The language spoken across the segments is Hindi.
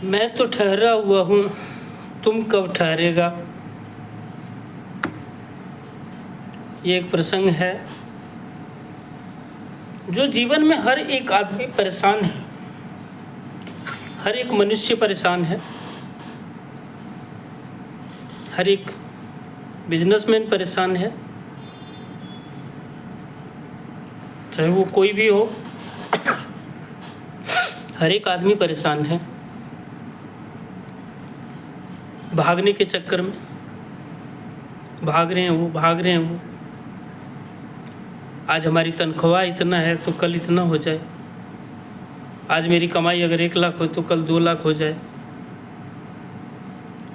मैं तो ठहरा हुआ हूँ, तुम कब ठहरेगा। ये एक प्रसंग है जो जीवन में हर एक आदमी परेशान है, हर एक मनुष्य परेशान है, हर एक बिजनेसमैन परेशान है, चाहे वो कोई भी हो, हर एक आदमी परेशान है। भागने के चक्कर में भाग रहे हैं वो। आज हमारी तनख्वाह इतना है तो कल इतना हो जाए, आज मेरी कमाई अगर 1 लाख हो तो कल 2 लाख हो जाए,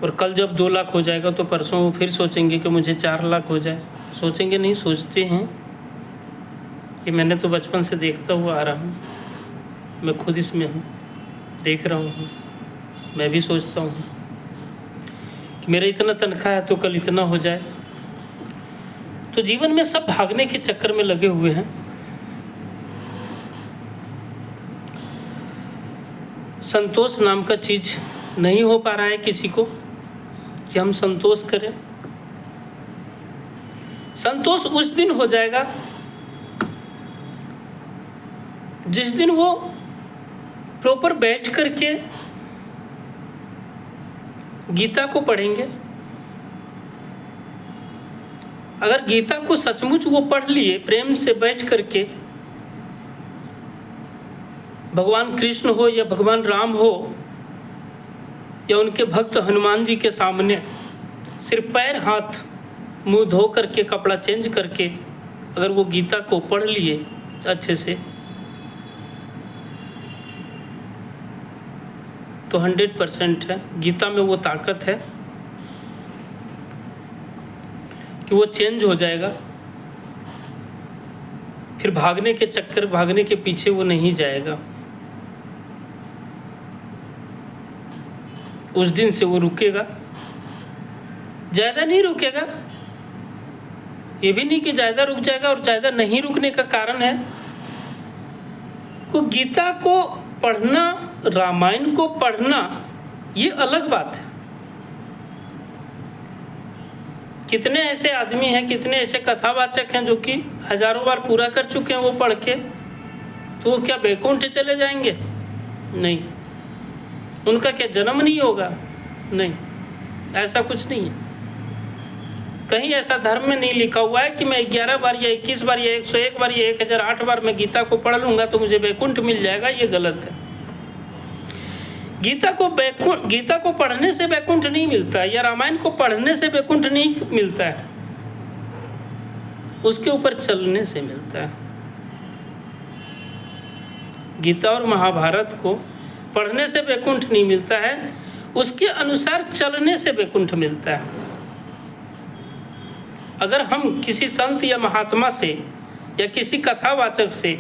और कल जब 2 लाख हो जाएगा तो परसों वो फिर सोचेंगे कि मुझे 4 लाख हो जाए। सोचेंगे नहीं, सोचते हैं। कि मैंने तो बचपन से देखता हुआ आ रहा हूँ, मैं खुद इसमें हूँ, देख रहा हूँ। मैं भी सोचता हूँ कि मेरा इतना तनख्वाह है तो कल इतना हो जाए। तो जीवन में सब भागने के चक्कर में लगे हुए हैं। संतोष नाम का चीज नहीं हो पा रहा है किसी को कि हम संतोष करें। संतोष उस दिन हो जाएगा जिस दिन वो प्रॉपर बैठ करके गीता को पढ़ेंगे। अगर गीता को सचमुच वो पढ़ लिए प्रेम से बैठ करके, भगवान कृष्ण हो या भगवान राम हो या उनके भक्त हनुमान जी के सामने सिर्फ पैर हाथ मुंह धो करके कपड़ा चेंज करके अगर वो गीता को पढ़ लिए अच्छे से, तो 100% है, गीता में वो ताकत है कि वो चेंज हो जाएगा। फिर भागने के पीछे वो नहीं जाएगा। उस दिन से वो रुकेगा, ज़्यादा नहीं रुकेगा। ये भी नहीं कि ज़्यादा रुक जाएगा, और ज़्यादा नहीं रुकने का कारण है को गीता को पढ़ना, रामायण को पढ़ना, ये अलग बात है। कितने ऐसे आदमी हैं, कितने ऐसे कथावाचक हैं जो कि हजारों बार पूरा कर चुके हैं वो पढ़ के, तो वो क्या बैकुंठ चले जाएंगे? नहीं। उनका क्या जन्म नहीं होगा? नहीं, ऐसा कुछ नहीं है। कहीं ऐसा धर्म में नहीं लिखा हुआ है कि मैं 11 बार या 21 बार या 101 बार या 1008 बार मैं गीता को पढ़ लूँगा तो मुझे बैकुंठ मिल जाएगा। ये गलत है। गीता को पढ़ने से बैकुंठ नहीं मिलता है, या रामायण को पढ़ने से बैकुंठ नहीं मिलता है, उसके ऊपर चलने से मिलता है। गीता और महाभारत को पढ़ने से बैकुंठ नहीं मिलता है, उसके अनुसार चलने से बैकुंठ मिलता है। अगर हम किसी संत या महात्मा से या किसी कथावाचक से,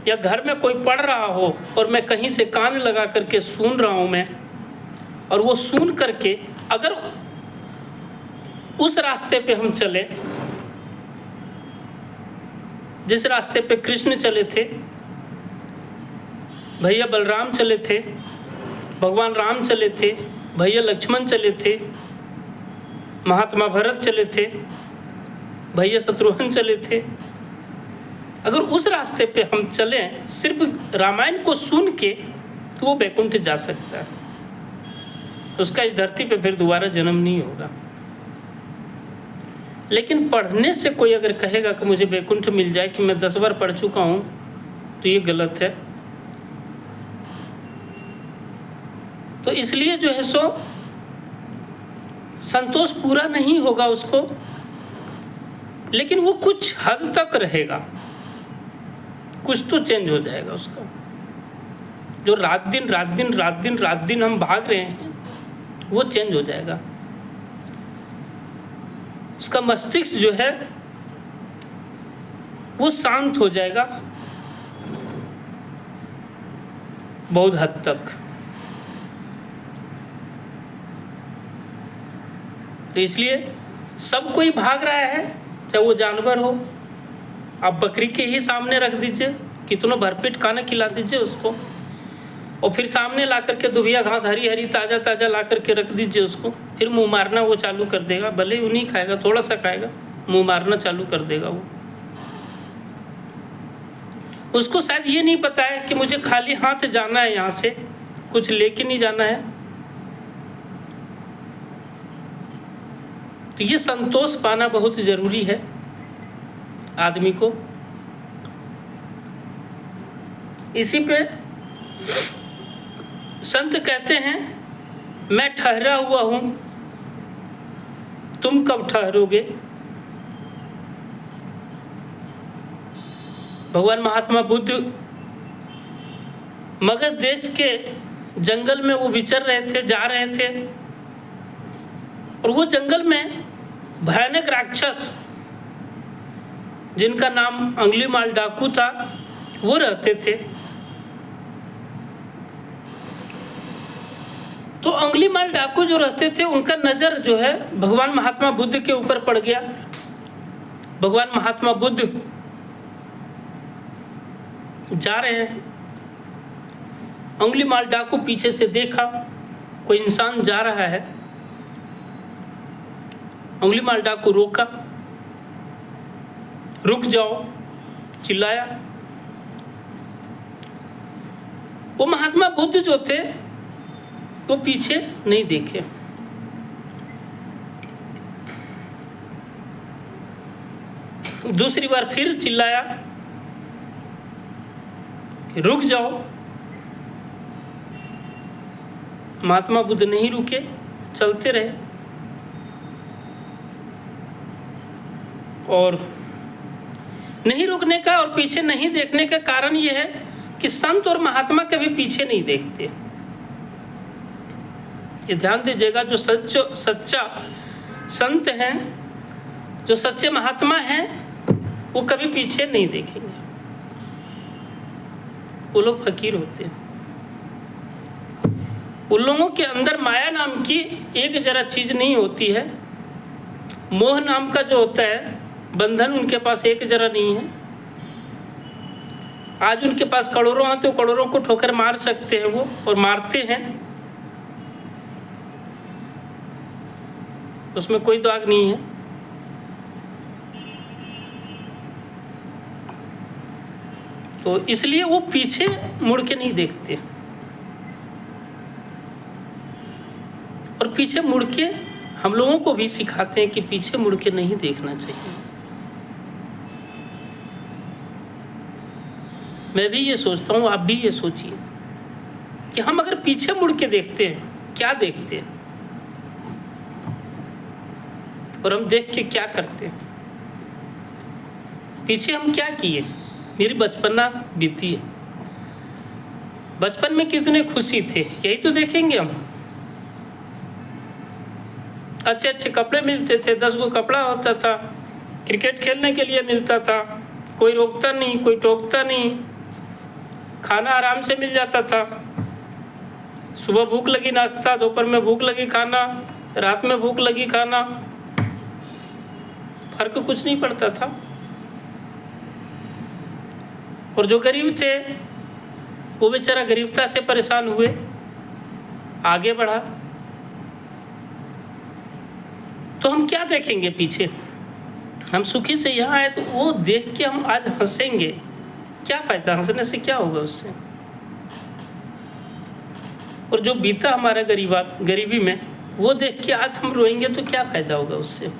या घर में कोई पढ़ रहा हो और मैं कहीं से कान लगा करके सुन रहा हूँ मैं, और वो सुन करके अगर उस रास्ते पे हम चले जिस रास्ते पे कृष्ण चले थे, भैया बलराम चले थे, भगवान राम चले थे, भैया लक्ष्मण चले थे, महात्मा भरत चले थे, भैया शत्रुघ्न चले थे, अगर उस रास्ते पे हम चलें सिर्फ रामायण को सुन के, तो वो बैकुंठ जा सकता है। उसका इस धरती पे फिर दोबारा जन्म नहीं होगा। लेकिन पढ़ने से कोई अगर कहेगा कि मुझे बैकुंठ मिल जाए कि मैं 10 बार पढ़ चुका हूँ, तो ये गलत है। तो इसलिए जो है सो संतोष पूरा नहीं होगा उसको, लेकिन वो कुछ हद तक रहेगा, कुछ तो चेंज हो जाएगा उसका। जो रात दिन हम भाग रहे हैं वो चेंज हो जाएगा। उसका मस्तिष्क जो है वो शांत हो जाएगा बहुत हद तक। तो इसलिए सब कोई भाग रहा है, चाहे वो जानवर हो। आप बकरी के ही सामने रख दीजिए, कितना भरपेट खाना खिला दीजिए उसको, और फिर सामने ला करके दुबिया घास हरी हरी ताज़ा ताज़ा ला करके रख दीजिए उसको, फिर मुंह मारना वो चालू कर देगा। भले ही नहीं खाएगा, थोड़ा सा खाएगा, मुंह मारना चालू कर देगा वो। उसको शायद ये नहीं पता है कि मुझे खाली हाथ जाना है, यहाँ से कुछ लेके नहीं जाना है। तो ये संतोष पाना बहुत ज़रूरी है आदमी को। इसी पे संत कहते हैं, मैं ठहरा हुआ हूं, तुम कब ठहरोगे। भगवान महात्मा बुद्ध मगध देश के जंगल में वो विचर रहे थे, जा रहे थे, और वो जंगल में भयानक राक्षस जिनका नाम अंगुलीमाल डाकू था वो रहते थे। तो अंगुलीमाल डाकू जो रहते थे उनका नज़र जो है भगवान महात्मा बुद्ध के ऊपर पड़ गया। भगवान महात्मा बुद्ध जा रहे हैं, अंगुलीमाल डाकू पीछे से देखा कोई इंसान जा रहा है। अंगुलीमाल डाकू रोका, रुक जाओ, चिल्लाया। वो महात्मा बुद्ध जो थे वो पीछे नहीं देखे। दूसरी बार फिर चिल्लाया कि रुक जाओ। महात्मा बुद्ध नहीं रुके, चलते रहे। और नहीं रुकने का और पीछे नहीं देखने का कारण यह है कि संत और महात्मा कभी पीछे नहीं देखते। ये ध्यान दीजिएगा, जो सच्चा संत हैं, जो सच्चे महात्मा हैं, वो कभी पीछे नहीं देखेंगे। वो लोग फकीर होते हैं। उन लोगों के अंदर माया नाम की एक जरा चीज नहीं होती है। मोह नाम का जो होता है बंधन, उनके पास एक जरा नहीं है। आज उनके पास करोड़ों हैं तो करोड़ों को ठोकर मार सकते हैं वो, और मारते हैं, उसमें कोई दाग नहीं है। तो इसलिए वो पीछे मुड़ के नहीं देखते, और पीछे मुड़ के हम लोगों को भी सिखाते हैं कि पीछे मुड़ के नहीं देखना चाहिए। मैं भी ये सोचता हूँ, आप भी ये सोचिए कि हम अगर पीछे मुड़ के देखते हैं, क्या देखते हैं, और हम देख के क्या करते हैं। पीछे हम क्या किए, मेरी बचपना बीती है, बचपन में कितने खुशी थे, यही तो देखेंगे हम। अच्छे अच्छे कपड़े मिलते थे, 10 गो कपड़ा होता था, क्रिकेट खेलने के लिए मिलता था, कोई रोकता नहीं, कोई टोकता नहीं, खाना आराम से मिल जाता था। सुबह भूख लगी नाश्ता, दोपहर में भूख लगी खाना, रात में भूख लगी खाना, फर्क कुछ नहीं पड़ता था। और जो गरीब थे वो बेचारा गरीबता से परेशान हुए, आगे बढ़ा। तो हम क्या देखेंगे पीछे, हम सुखी से यहाँ आए तो वो देख के हम आज हंसेंगे, क्या फायदा, हंसने से क्या होगा उससे। और जो बीता हमारा गरीबी में, वो देख के आज हम रोएंगे तो क्या फायदा होगा उससे,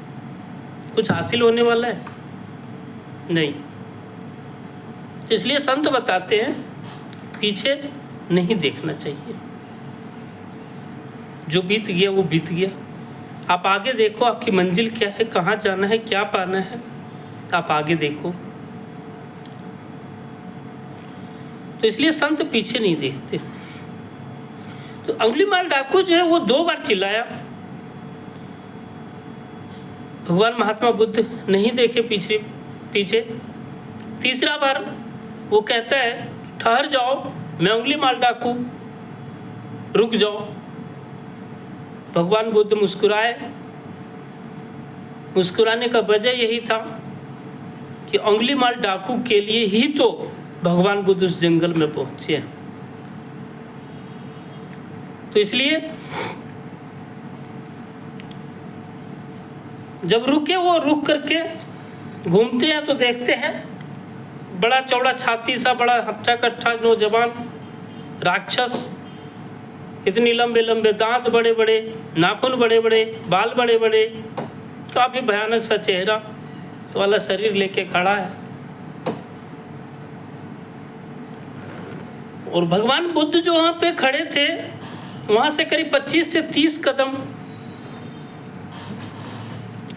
कुछ हासिल होने वाला है नहीं। इसलिए संत बताते हैं पीछे नहीं देखना चाहिए, जो बीत गया वो बीत गया। आप आगे देखो, आपकी मंजिल क्या है, कहाँ जाना है, क्या पाना है, आप आगे देखो। तो इसलिए संत पीछे नहीं देखते। तो अंगुलीमाल डाकू जो है वो 2 बार चिल्लाया, भगवान महात्मा बुद्ध नहीं देखे पीछे। तीसरा बार वो कहता है ठहर जाओ, मैं अंगुलीमाल डाकू, रुक जाओ। भगवान बुद्ध मुस्कुराए। मुस्कुराने का वजह यही था कि अंगुलीमाल डाकू के लिए ही तो भगवान बुद्ध उस जंगल में पहुंचे। तो इसलिए जब रुके वो रुक करके घूमते हैं तो देखते हैं बड़ा चौड़ा छाती सा, बड़ा हट्टा कट्ठा नौजवान राक्षस, इतनी लंबे लंबे दांत, बड़े बड़े नाखून, बड़े बड़े बाल, बड़े बड़े, काफ़ी भयानक सा चेहरा वाला शरीर लेके खड़ा है। और भगवान बुद्ध जो वहाँ पे खड़े थे, वहाँ से करीब 25 से 30 कदम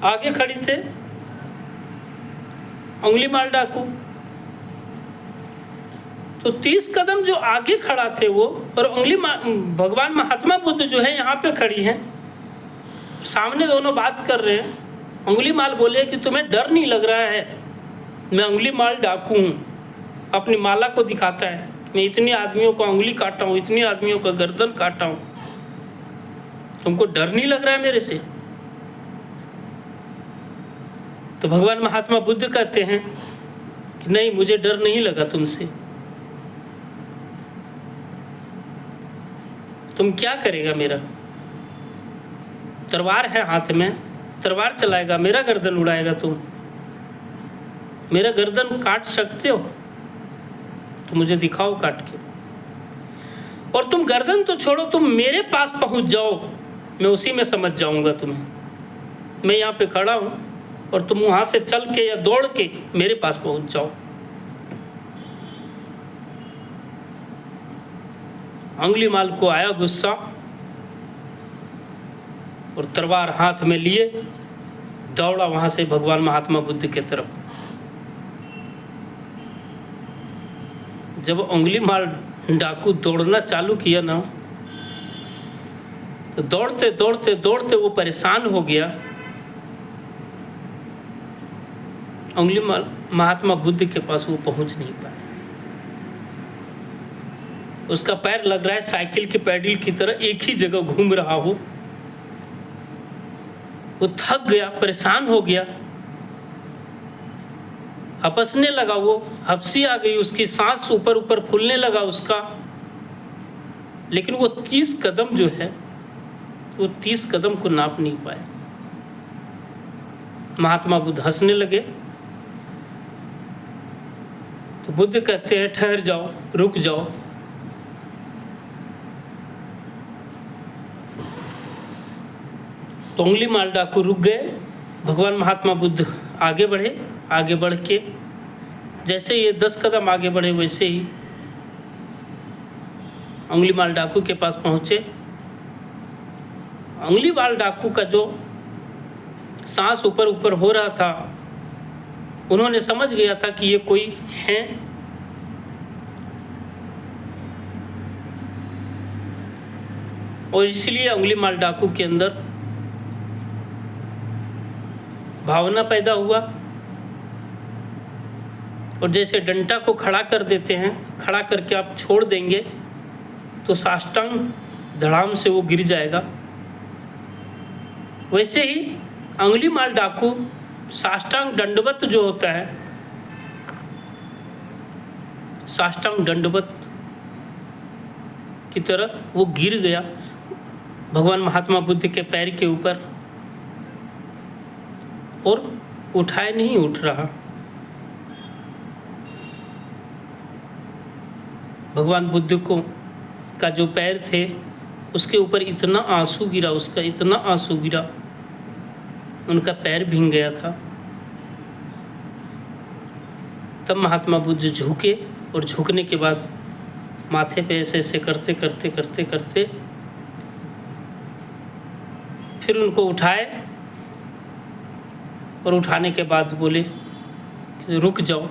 आगे खड़ी थे अंगुलीमाल डाकू। तो 30 कदम जो आगे खड़ा थे वो, और भगवान महात्मा बुद्ध जो है यहाँ पे खड़ी हैं, सामने दोनों बात कर रहे हैं। अंगुलीमाल बोले कि तुम्हें डर नहीं लग रहा है? मैं अंगुलीमाल डाकू हूँ। अपनी माला को दिखाता है, मैं इतने आदमियों को अंगुली काटा हूँ, इतने आदमियों का गर्दन काटा हूँ, तुमको डर नहीं लग रहा है मेरे से? तो भगवान महात्मा बुद्ध कहते हैं कि नहीं, मुझे डर नहीं लगा तुमसे। तुम क्या करेगा मेरा? तलवार है हाथ में, तलवार चलाएगा, मेरा गर्दन उड़ाएगा तुम? मेरा गर्दन काट सकते हो तो मुझे दिखाओ काट के। और तुम गर्दन तो छोड़ो, तुम मेरे पास पहुंच जाओ, मैं उसी में समझ जाऊंगा तुम्हें। मैं यहाँ पे खड़ा हूँ और तुम वहां से चल के या दौड़ के मेरे पास पहुंच जाओ। अंगुलीमाल को आया गुस्सा और तलवार हाथ में लिए दौड़ा वहां से भगवान महात्मा बुद्ध की तरफ। जब अंगुलीमाल डाकू दौड़ना चालू किया ना, तो दौड़ते दौड़ते दौड़ते वो परेशान हो गया। अंगुलीमाल महात्मा बुद्ध के पास वो पहुंच नहीं पाया। उसका पैर लग रहा है साइकिल के पैडल की तरह, एक ही जगह घूम रहा हो। वो थक गया, परेशान हो गया, हपसने लगा, वो हपसी आ गई, उसकी सांस ऊपर ऊपर फूलने लगा उसका। लेकिन वो 30 कदम जो है, वो 30 कदम को नाप नहीं पाया। महात्मा बुद्ध हंसने लगे। तो बुद्ध कहते हैं ठहर जाओ, रुक जाओ। तो अंगुलीमाल डाकू रुक गए। भगवान महात्मा बुद्ध आगे बढ़े। आगे बढ़ के जैसे ये 10 कदम आगे बढ़े, वैसे ही अंगुलीमाल डाकू के पास पहुंचे। अंगुलीमाल डाकू का जो सांस ऊपर ऊपर हो रहा था, उन्होंने समझ गया था कि ये कोई है। और इसलिए अंगुलीमाल डाकू के अंदर भावना पैदा हुआ। और जैसे डंडा को खड़ा कर देते हैं, खड़ा करके आप छोड़ देंगे तो साष्टांग धड़ाम से वो गिर जाएगा, वैसे ही अंगुलीमाल डाकू साष्टांग दंडवत जो होता है, साष्टांग दंडवत की तरह वो गिर गया भगवान महात्मा बुद्ध के पैर के ऊपर। और उठाए नहीं उठ रहा। भगवान बुद्ध को का जो पैर थे, उसके ऊपर इतना आंसू गिरा, उसका इतना आंसू गिरा, उनका पैर भीग गया था। तब महात्मा बुद्ध झुके, और झुकने के बाद माथे पे ऐसे ऐसे करते करते करते करते फिर उनको उठाए। और उठाने के बाद बोले रुक जाओ,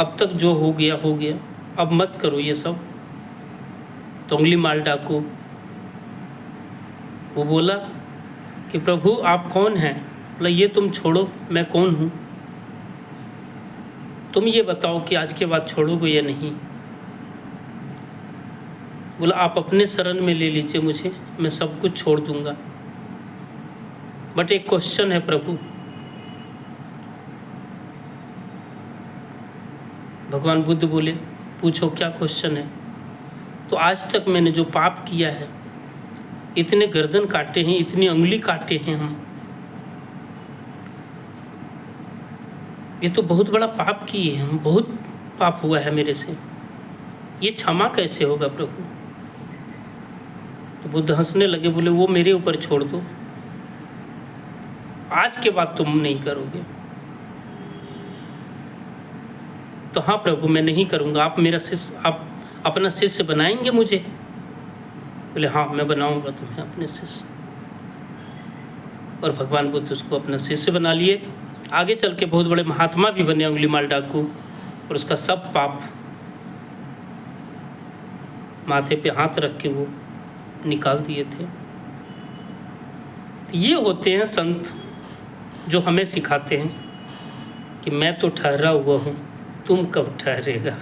अब तक जो हो गया हो गया, अब मत करो ये सब। तो अंगुलीमाल डाकू वो बोला कि प्रभु आप कौन हैं? बोला ये तुम छोड़ो, मैं कौन हूँ? तुम ये बताओ कि आज के बाद छोड़ोगे या नहीं। बोला आप अपने शरण में ले लीजिए मुझे, मैं सब कुछ छोड़ दूंगा, बट एक क्वेश्चन है प्रभु। भगवान बुद्ध बोले पूछो क्या क्वेश्चन है। तो तो आज तक मैंने जो पाप किया है, इतने गर्दन काटे हैं, इतनी उंगली काटे हैं हम, ये तो बहुत बड़ा पाप किए हम, बहुत पाप हुआ है मेरे से, ये क्षमा कैसे होगा प्रभु? तो बुद्ध हंसने लगे, बोले वो मेरे ऊपर छोड़ दो, आज के बाद तुम नहीं करोगे। तो हाँ प्रभु मैं नहीं करूँगा, आप मेरा शिष्य, आप अपना शिष्य बनाएंगे मुझे? बोले हाँ मैं बनाऊंगा तुम्हें अपने शिष्य। और भगवान बुद्ध उसको अपना शिष्य बना लिए। आगे चल के बहुत बड़े महात्मा भी बने अंगुलीमाल डाकू, और उसका सब पाप माथे पे हाथ रख के वो निकाल दिए थे। तो ये होते हैं संत जो हमें सिखाते हैं कि मैं तो ठहरा हुआ हूँ, तुम कब ठहरेगा,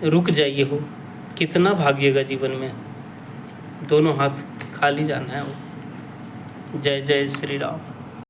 रुक जाइए हो, कितना भागिएगा जीवन में, दोनों हाथ खाली जाना है वो। जय जय श्री राम।